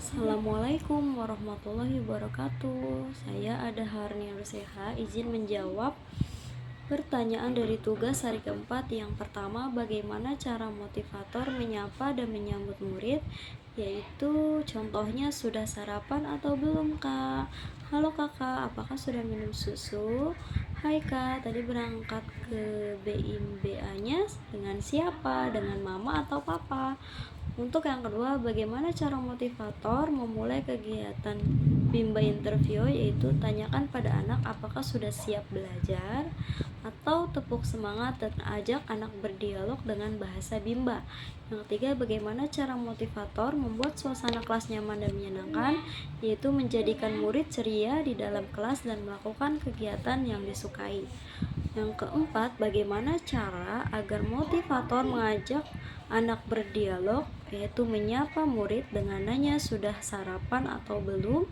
Assalamualaikum warahmatullahi wabarakatuh. Saya Ada Harnia Ruseha, izin menjawab pertanyaan dari tugas hari keempat. Yang pertama, bagaimana cara motivator menyapa dan menyambut murid? Yaitu contohnya, sudah sarapan atau belum, Kak? Halo Kakak, apakah sudah minum susu? Hai Kak, tadi berangkat ke BIMBA-nya dengan siapa? Dengan mama atau papa? Untuk yang kedua, bagaimana cara motivator memulai kegiatan Bimba interview? Yaitu tanyakan pada anak apakah sudah siap belajar, atau tepuk semangat dan ajak anak berdialog dengan bahasa Bimba. Yang ketiga, bagaimana cara motivator membuat suasana kelas nyaman dan menyenangkan? Yaitu menjadikan murid ceria di dalam kelas dan melakukan kegiatan yang disukai. Yang keempat, bagaimana cara agar motivator mengajak anak berdialog? Yaitu menyapa murid dengan nanya sudah sarapan atau belum,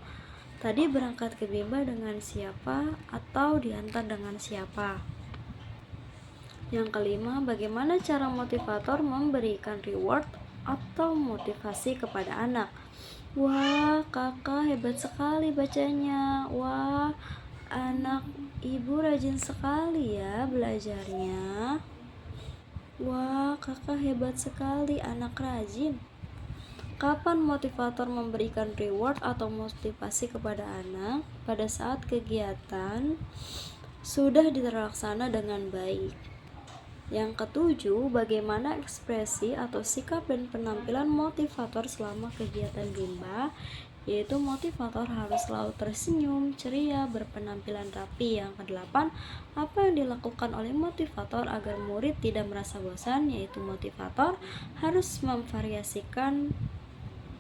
tadi berangkat ke Bimba dengan siapa, atau diantar dengan siapa. Yang kelima, bagaimana cara motivator memberikan reward atau motivasi kepada anak? Wah, kakak hebat sekali bacanya. Wah, anak ibu rajin sekali ya belajarnya. Wah, kakak hebat sekali, anak rajin. Kapan motivator memberikan reward atau motivasi kepada anak? Pada saat kegiatan sudah terlaksana dengan baik. Yang ketujuh, bagaimana ekspresi atau sikap dan penampilan motivator selama kegiatan Bimba? Yaitu motivator harus selalu tersenyum, ceria, berpenampilan rapi. Yang kedelapan, apa yang dilakukan oleh motivator agar murid tidak merasa bosan? Yaitu motivator harus memvariasikan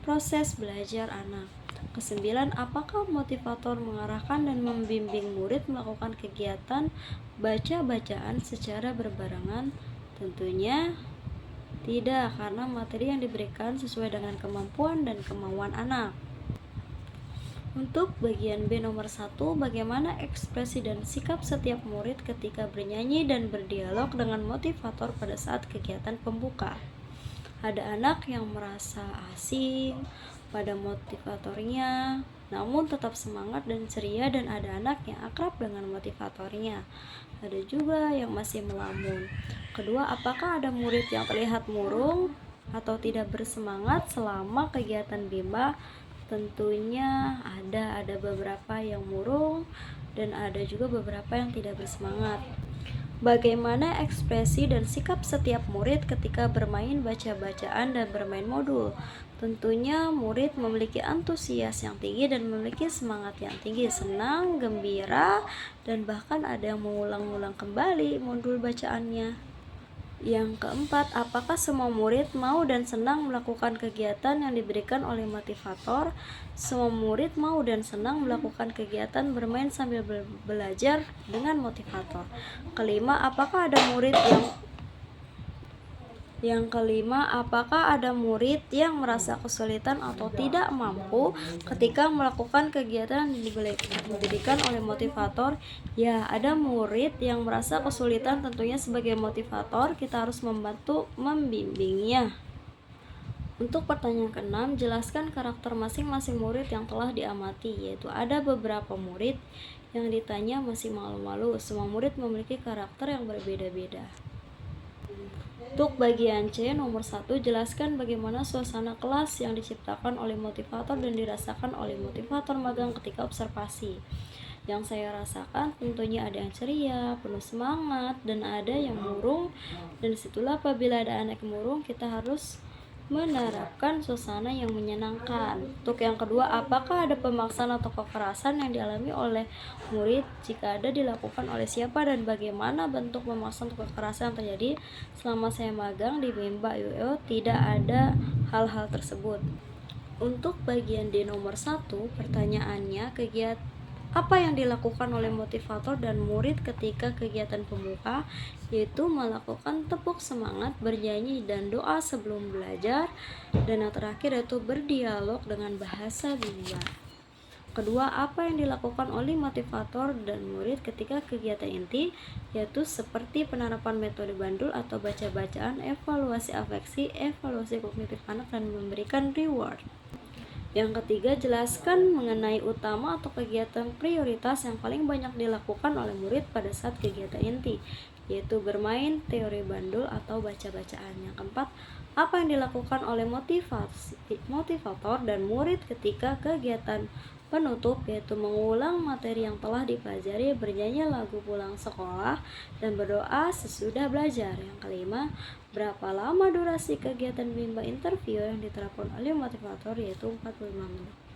proses belajar anak. Kesembilan, apakah motivator mengarahkan dan membimbing murid melakukan kegiatan baca-bacaan secara berbarengan? Tentunya tidak, karena materi yang diberikan sesuai dengan kemampuan dan kemauan anak. Untuk bagian B nomor 1, bagaimana ekspresi dan sikap setiap murid ketika bernyanyi dan berdialog dengan motivator pada saat kegiatan pembuka? Ada anak yang merasa asing pada motivatornya, namun tetap semangat dan ceria, dan ada anak yang akrab dengan motivatornya. Ada juga yang masih melamun. Kedua, apakah ada murid yang terlihat murung atau tidak bersemangat selama kegiatan Bimba? Tentunya ada beberapa yang murung dan ada juga beberapa yang tidak bersemangat. Bagaimana ekspresi dan sikap setiap murid ketika bermain baca-bacaan dan bermain modul? Tentunya murid memiliki antusias yang tinggi dan memiliki semangat yang tinggi, senang, gembira, dan bahkan ada yang mengulang-ulang kembali modul bacaannya. Yang keempat, apakah semua murid mau dan senang melakukan kegiatan yang diberikan oleh motivator? Semua murid mau dan senang melakukan kegiatan bermain sambil belajar dengan motivator. Kelima, apakah ada murid yang merasa kesulitan atau tidak mampu ketika melakukan kegiatan yang diberikan oleh motivator? Ya, ada murid yang merasa kesulitan. Tentunya sebagai motivator kita harus membantu membimbingnya. Untuk pertanyaan ke-6, jelaskan karakter masing-masing murid yang telah diamati. Yaitu ada beberapa murid yang ditanya masih malu-malu. Semua murid memiliki karakter yang berbeda-beda. Untuk bagian C nomor 1, jelaskan bagaimana suasana kelas yang diciptakan oleh motivator dan dirasakan oleh motivator magang ketika observasi. Yang saya rasakan tentunya ada yang ceria, penuh semangat, dan ada yang murung. Dan disitulah apabila ada anak yang murung, kita harus menerapkan suasana yang menyenangkan. Untuk yang kedua, apakah ada pemaksaan atau kekerasan yang dialami oleh murid? Jika ada, dilakukan oleh siapa dan bagaimana bentuk pemaksaan atau kekerasan yang terjadi? Selama saya magang di Bimba UO tidak ada hal-hal tersebut. Untuk bagian D nomor 1, pertanyaannya, apa yang dilakukan oleh motivator dan murid ketika kegiatan pembuka? Yaitu melakukan tepuk semangat, bernyanyi, dan doa sebelum belajar. Dan yang terakhir yaitu berdialog dengan bahasa Bimba. Kedua, apa yang dilakukan oleh motivator dan murid ketika kegiatan inti? Yaitu seperti penerapan metode bandul atau baca-bacaan, evaluasi afeksi, evaluasi kognitif anak, dan memberikan reward. Yang ketiga, jelaskan mengenai utama atau kegiatan prioritas yang paling banyak dilakukan oleh murid pada saat kegiatan inti, yaitu bermain, teori bandul, atau baca-bacaan. Yang keempat, apa yang dilakukan oleh motivator dan murid ketika kegiatan penutup, yaitu mengulang materi yang telah dipelajari, bernyanyi lagu pulang sekolah, dan berdoa sesudah belajar. Yang kelima, berapa lama durasi kegiatan bimbel interview yang diterapkan oleh motivator, yaitu 45 menit.